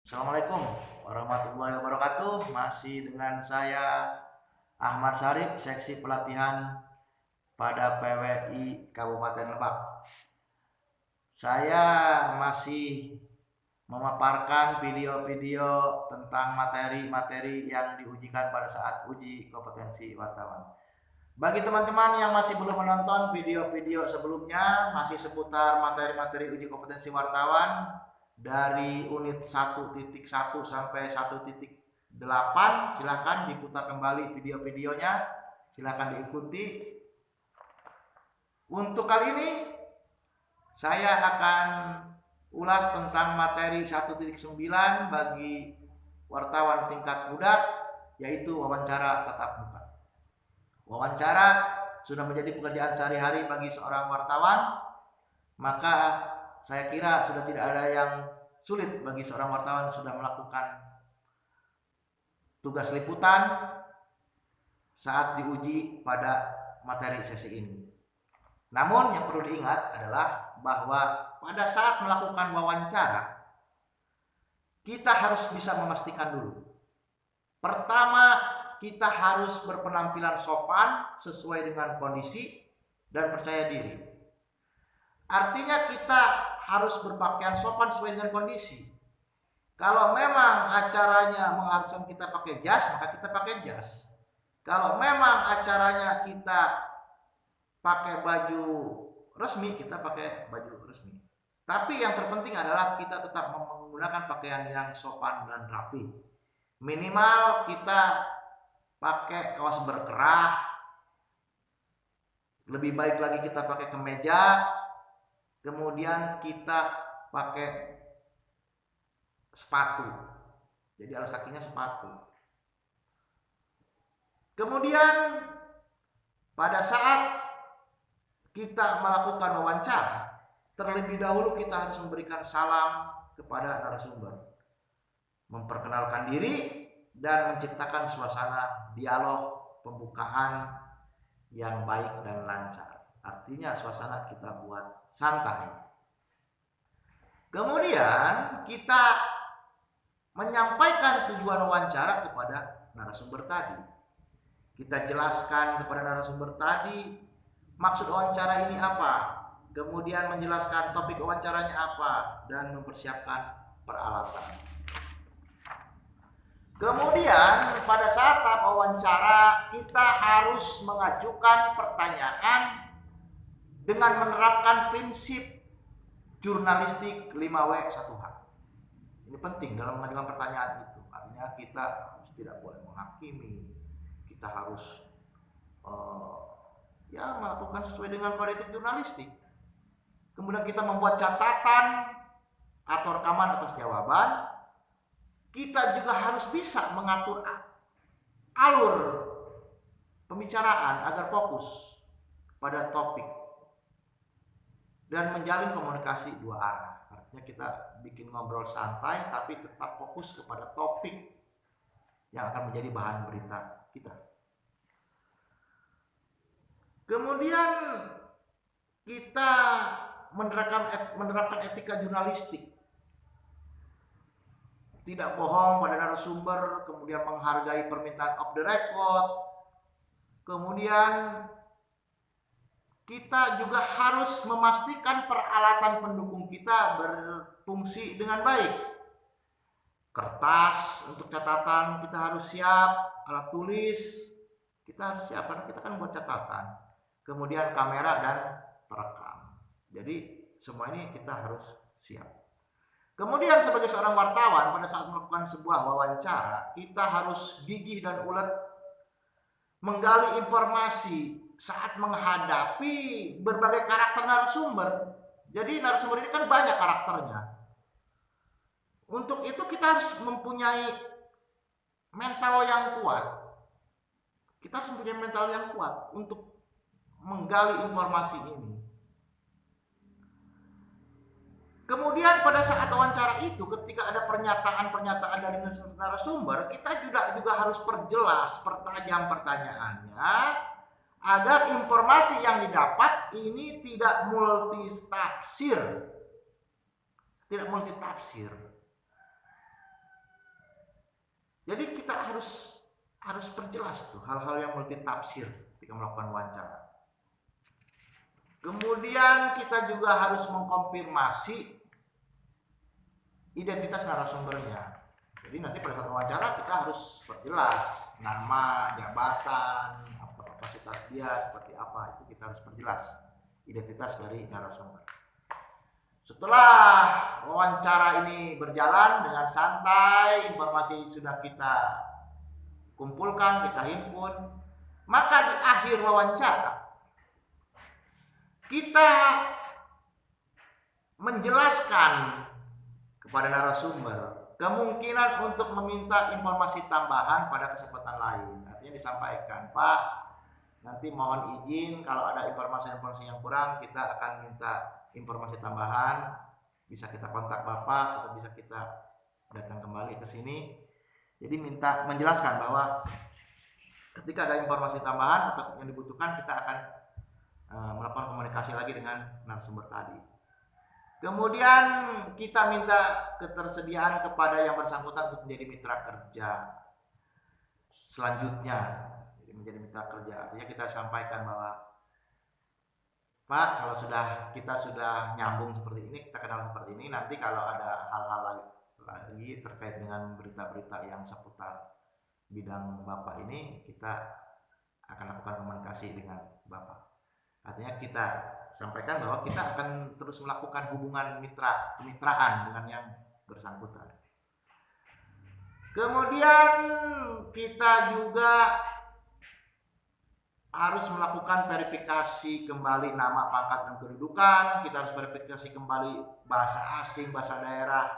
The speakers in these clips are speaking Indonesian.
Assalamualaikum warahmatullahi wabarakatuh. Masih dengan saya Ahmad Syarif, seksi pelatihan pada PWI Kabupaten Lebak. Saya masih memaparkan video-video tentang materi-materi yang diujikan pada saat uji kompetensi wartawan. Bagi teman-teman yang masih belum menonton video-video sebelumnya, masih seputar materi-materi uji kompetensi wartawan dari unit 1.1 sampai 1.8, silahkan diputar kembali video-videonya, silahkan diikuti. Untuk kali ini saya akan ulas tentang materi 1.9 bagi wartawan tingkat muda, yaitu wawancara tatap muka. Wawancara sudah menjadi pekerjaan sehari-hari bagi seorang wartawan, maka saya kira sudah tidak ada yang sulit bagi seorang wartawan sudah melakukan tugas liputan saat diuji pada materi sesi ini. Namun yang perlu diingat adalah bahwa pada saat melakukan wawancara, kita harus bisa memastikan dulu. Pertama, kita harus berpenampilan sopan sesuai dengan kondisi dan percaya diri. Artinya kita harus berpakaian sopan sesuai dengan kondisi. Kalau memang acaranya mengharuskan kita pakai jas, maka kita pakai jas. Kalau memang acaranya kita pakai baju resmi, kita pakai baju resmi. Tapi yang terpenting adalah kita tetap menggunakan pakaian yang sopan dan rapi. Minimal kita pakai kaos berkerah, lebih baik lagi kita pakai kemeja, kemudian kita pakai sepatu, jadi alas kakinya sepatu. Kemudian pada saat kita melakukan wawancara, terlebih dahulu kita harus memberikan salam kepada narasumber, memperkenalkan diri dan menciptakan suasana dialog pembukaan yang baik dan lancar. Artinya suasana kita buat santai. Kemudian kita menyampaikan tujuan wawancara kepada narasumber tadi. Kita jelaskan kepada narasumber tadi maksud wawancara ini apa, kemudian menjelaskan topik wawancaranya apa, dan mempersiapkan peralatan. Kemudian pada saat tahap wawancara kita harus mengajukan pertanyaan dengan menerapkan prinsip jurnalistik 5W1H. Ini penting dalam mengajukan pertanyaan itu. Artinya kita tidak boleh menghakimi, kita harus melakukan sesuai dengan kode etik jurnalistik. Kemudian kita membuat catatan atau rekaman atas jawaban. Kita juga harus bisa mengatur alur pembicaraan agar fokus pada topik dan menjalin komunikasi dua arah. Artinya kita bikin ngobrol santai tapi tetap fokus kepada topik yang akan menjadi bahan berita kita. Kemudian kita menerapkan etika jurnalistik. Tidak bohong pada narasumber, kemudian menghargai permintaan off the record. Kemudian kita juga harus memastikan peralatan pendukung kita berfungsi dengan baik. Kertas untuk catatan kita harus siap, alat tulis kita harus siap karena kita kan buat catatan. Kemudian kamera dan perekam. Jadi semua ini kita harus siap. Kemudian sebagai seorang wartawan pada saat melakukan sebuah wawancara, kita harus gigih dan ulet menggali informasi saat menghadapi berbagai karakter narasumber. Jadi narasumber ini kan banyak karakternya. Untuk itu kita harus mempunyai mental yang kuat. Kita harus mempunyai mental yang kuat untuk menggali informasi ini. Kemudian pada saat wawancara itu, ketika ada pernyataan-pernyataan dari narasumber, kita juga harus perjelas, pertajam pertanyaannya, agar informasi yang didapat ini tidak multitafsir. Jadi kita harus perjelas tuh hal-hal yang multi tafsir ketika melakukan wawancara. Kemudian kita juga harus mengkonfirmasi identitas narasumbernya. Jadi nanti pada saat wawancara kita harus perjelas nama, jabatan, kapasitas dia seperti apa, itu kita harus perjelas identitas dari narasumber. Setelah wawancara ini berjalan dengan santai, informasi sudah kita kumpulkan, kita himpun, maka di akhir wawancara kita menjelaskan kepada narasumber kemungkinan untuk meminta informasi tambahan pada kesempatan lain. Artinya disampaikan, Pak, nanti mohon izin kalau ada informasi-informasi yang kurang, kita akan minta informasi tambahan, bisa kita kontak Bapak atau bisa kita datang kembali ke sini. Jadi minta menjelaskan bahwa ketika ada informasi tambahan atau yang dibutuhkan, kita akan melakukan komunikasi lagi dengan narasumber tadi. Kemudian kita minta ketersediaan kepada yang bersangkutan untuk menjadi mitra kerja selanjutnya. Jadi menjadi mitra kerja, artinya kita sampaikan bahwa Pak, kalau kita sudah nyambung seperti ini, kita kenal seperti ini, nanti kalau ada hal-hal lagi terkait dengan berita-berita yang seputar bidang Bapak ini, kita akan lakukan komunikasi dengan Bapak. Artinya kita sampaikan bahwa kita akan terus melakukan hubungan kemitraan dengan yang bersangkutan. Kemudian kita juga harus melakukan verifikasi kembali nama, pangkat, dan kedudukan. Kita harus verifikasi kembali bahasa asing, bahasa daerah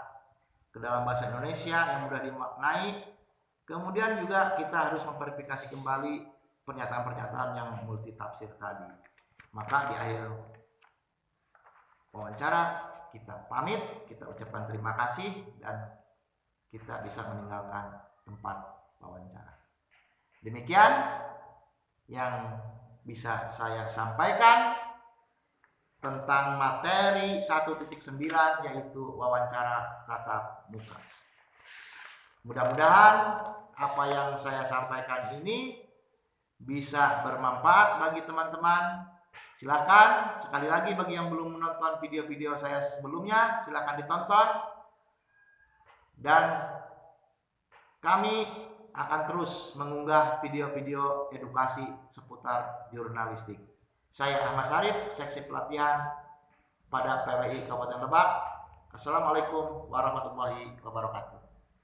ke dalam bahasa Indonesia yang mudah dimaknai. Kemudian juga kita harus memverifikasi kembali pernyataan-pernyataan yang multi tafsir tadi. Maka di akhir wawancara kita pamit, kita ucapkan terima kasih, dan kita bisa meninggalkan tempat wawancara. Demikian yang bisa saya sampaikan tentang materi 1.9, yaitu wawancara tatap muka. Mudah-mudahan apa yang saya sampaikan ini bisa bermanfaat bagi teman-teman. Silakan sekali lagi bagi yang belum menonton video-video saya sebelumnya, silakan ditonton. Dan kami akan terus mengunggah video-video edukasi seputar jurnalistik. Saya Ahmad Syarif, Seksi Pelatihan pada PWI Kabupaten Lebak. Assalamualaikum warahmatullahi wabarakatuh.